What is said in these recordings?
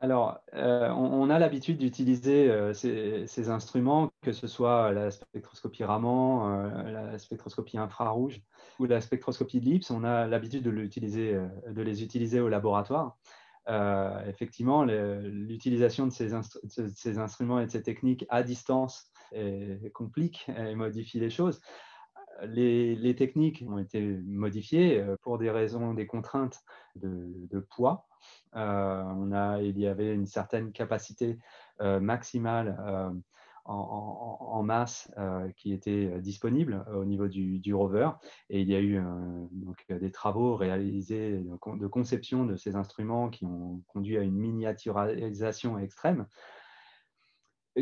Alors, on a l'habitude d'utiliser ces instruments, que ce soit la spectroscopie Raman, la spectroscopie infrarouge ou la spectroscopie de l'IPS. On a l'habitude de les utiliser au laboratoire. Effectivement, l'utilisation de ces instruments et de ces techniques à distance complique et modifie les choses. Les techniques ont été modifiées pour des raisons, des contraintes de poids. Il y avait une certaine capacité maximale en masse qui était disponible au niveau du rover. Et il y a eu donc, des travaux réalisés de conception de ces instruments qui ont conduit à une miniaturisation extrême,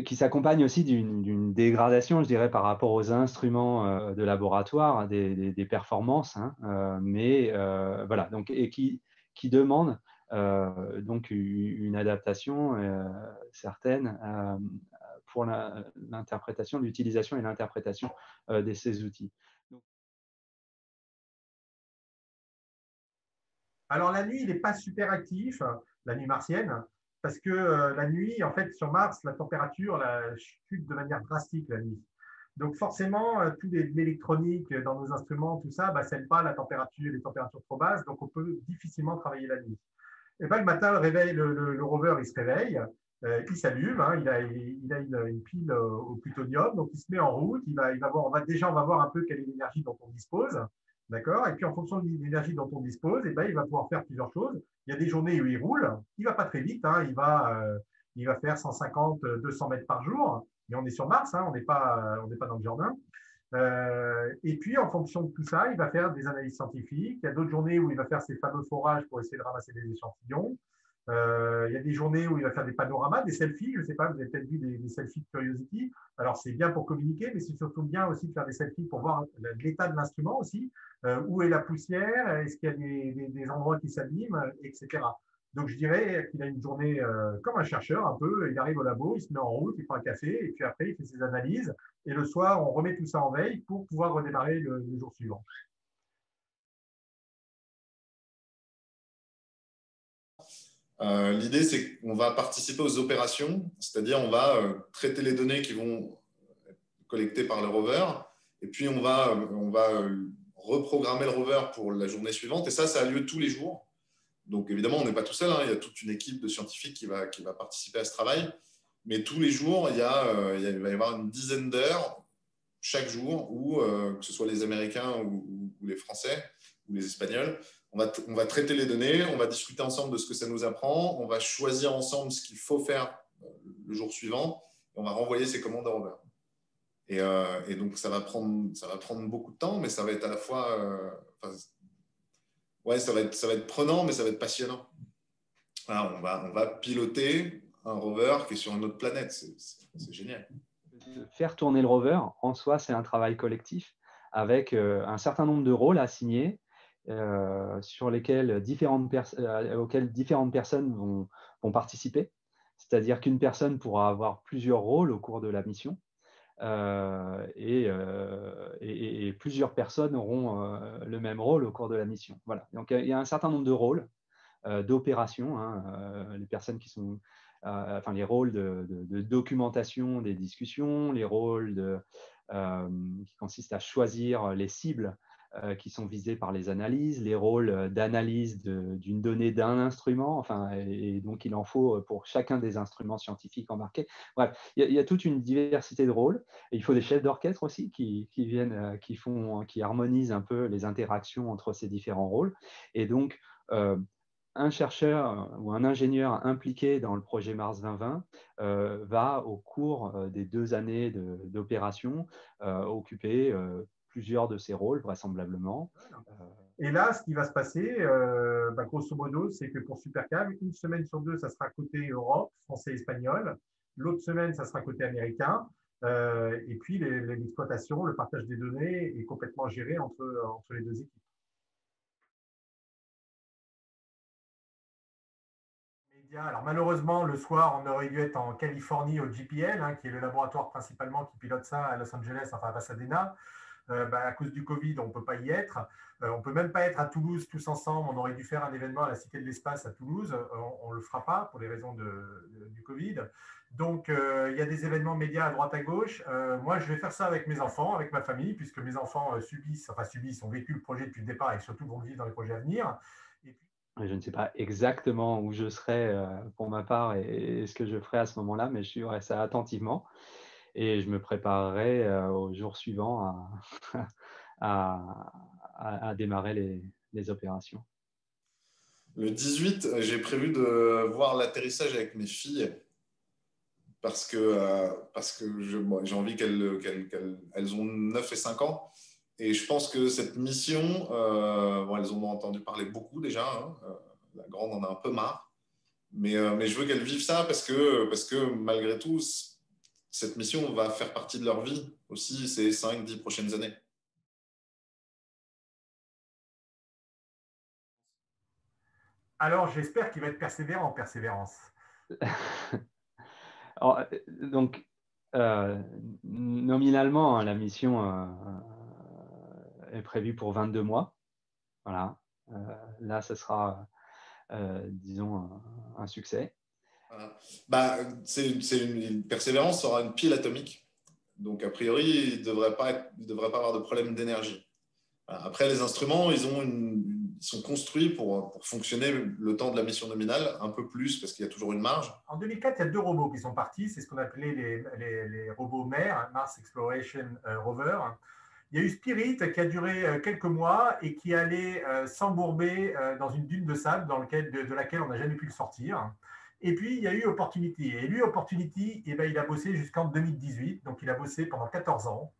qui s'accompagne aussi d'une dégradation, je dirais, par rapport aux instruments de laboratoire, hein, des performances, hein, mais voilà, donc, et qui demande donc une adaptation certaine pour l'interprétation, l'utilisation et l'interprétation de ces outils. Alors la nuit, il n'est pas super actif, la nuit martienne, parce que la nuit, en fait, sur Mars, la température chute de manière drastique la nuit. Donc forcément, tout l'électronique dans nos instruments, tout ça, bah, ça n'aime pas la température, les températures trop basses, donc on peut difficilement travailler la nuit. Et ben, le matin, le rover, il se réveille, il s'allume, hein, il a une pile au plutonium, donc il se met en route, il va voir, on va voir un peu quelle est l'énergie dont on dispose, d'accord. Et puis en fonction de l'énergie dont on dispose, et ben, il va pouvoir faire plusieurs choses. Il y a des journées où il roule, il va pas très vite, hein, il va faire 150, 200 mètres par jour, et on est sur Mars, hein, on n'est pas dans le jardin. Et puis, en fonction de tout ça, il va faire des analyses scientifiques. Il y a d'autres journées où il va faire ses fameux forages pour essayer de ramasser des échantillons. Il y a des journées où il va faire des panoramas, des selfies. Je ne sais pas, vous avez peut-être vu des selfies de Curiosity. Alors, c'est bien pour communiquer, mais c'est surtout bien aussi de faire des selfies pour voir l'état de l'instrument aussi. Où est la poussière? Est-ce qu'il y a des endroits qui s'abîment, etc. Donc, je dirais qu'il a une journée comme un chercheur, un peu. Il arrive au labo, il se met en route, il prend un café, et puis après, il fait ses analyses. Et le soir, on remet tout ça en veille pour pouvoir redémarrer le jour suivant. L'idée, c'est qu'on va participer aux opérations, c'est-à-dire on va traiter les données qui vont être collectées par le rover, et puis on va reprogrammer le rover pour la journée suivante, et ça a lieu tous les jours. Donc évidemment, on n'est pas tout seul, hein, il y a toute une équipe de scientifiques qui va participer à ce travail, mais tous les jours, il va y avoir une dizaine d'heures chaque jour où, que ce soit les Américains ou les Français ou les Espagnols, on va traiter les données, on va discuter ensemble de ce que ça nous apprend, on va choisir ensemble ce qu'il faut faire le jour suivant, et on va renvoyer ces commandes au rover. Et donc, ça va prendre beaucoup de temps, mais ça va être à la fois... ouais, ça va être prenant, mais ça va être passionnant. Voilà, on va piloter un rover qui est sur une autre planète. C'est génial. Faire tourner le rover, en soi, c'est un travail collectif avec un certain nombre de rôles assignés sur lesquels auxquels différentes personnes vont participer. C'est-à-dire qu'une personne pourra avoir plusieurs rôles au cours de la mission et plusieurs personnes auront le même rôle au cours de la mission. Voilà. Donc, il y a un certain nombre de rôles d'opérations, hein, les personnes qui sont, enfin les rôles de documentation des discussions, les rôles qui consistent à choisir les cibles qui sont visées par les analyses, les rôles d'analyse d'une donnée d'un instrument, enfin, et donc il en faut pour chacun des instruments scientifiques embarqués. Bref, il y a toute une diversité de rôles. Et il faut des chefs d'orchestre aussi qui viennent, qui harmonisent un peu les interactions entre ces différents rôles. Et donc, un chercheur ou un ingénieur impliqué dans le projet Mars 2020 va, au cours des 2 années d'opération, occuper plusieurs de ces rôles, vraisemblablement. Et là, ce qui va se passer, grosso modo, c'est que pour Supercam, une semaine sur deux, ça sera côté Europe, français, espagnol. L'autre semaine, ça sera côté américain. Et puis, l'exploitation, le partage des données est complètement géré entre les deux équipes. Alors malheureusement, le soir, on aurait dû être en Californie au JPL, hein, qui est le laboratoire principalement qui pilote ça à Los Angeles, enfin à Pasadena. À cause du Covid, on ne peut pas y être. On ne peut même pas être à Toulouse tous ensemble. On aurait dû faire un événement à la Cité de l'Espace à Toulouse. On ne le fera pas pour les raisons du Covid. Donc, il y a des événements médias à droite à gauche. Moi, je vais faire ça avec mes enfants, avec ma famille, puisque mes enfants ont vécu le projet depuis le départ et surtout vont le vivre dans les projets à venir. Et puis, je ne sais pas exactement où je serai pour ma part et ce que je ferai à ce moment-là, mais je suivrai ça attentivement et je me préparerai au jour suivant à démarrer les opérations. Le 18, j'ai prévu de voir l'atterrissage avec mes filles parce que j'ai envie qu'elles ont 9 et 5 ans. Et je pense que cette mission, elles en ont entendu parler beaucoup déjà. Hein, la grande en a un peu marre. Mais je veux qu'elles vivent ça parce que malgré tout, cette mission va faire partie de leur vie aussi ces 5-10 prochaines années. alors, j'espère qu'il va être persévérant en persévérance. Alors, donc, nominalement, hein, la mission est prévue pour 22 mois. Voilà. Là, ce sera, disons, un succès. C'est une persévérance sera une pile atomique. Donc, a priori, il ne devrait pas avoir de problème d'énergie. Après, les instruments, ils sont construits pour fonctionner le temps de la mission nominale, un peu plus parce qu'il y a toujours une marge. En 2004, il y a 2 robots qui sont partis. C'est ce qu'on appelait les robots MER, Mars Exploration Rover. Il y a eu Spirit qui a duré quelques mois et qui allait s'embourber dans une dune de sable de laquelle on n'a jamais pu le sortir. Et puis, il y a eu Opportunity. Et lui, Opportunity, il a bossé jusqu'en 2018. Donc, il a bossé pendant 14 ans.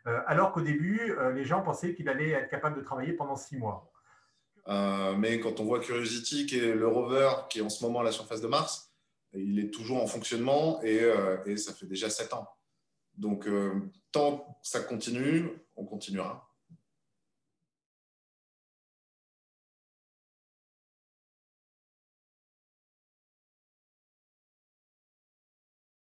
Alors qu'au début, les gens pensaient qu'il allait être capable de travailler pendant 6 mois. Mais quand on voit Curiosity, qui est le rover qui est en ce moment à la surface de Mars, il est toujours en fonctionnement et ça fait déjà 7 ans. Donc, tant que ça continue, on continuera.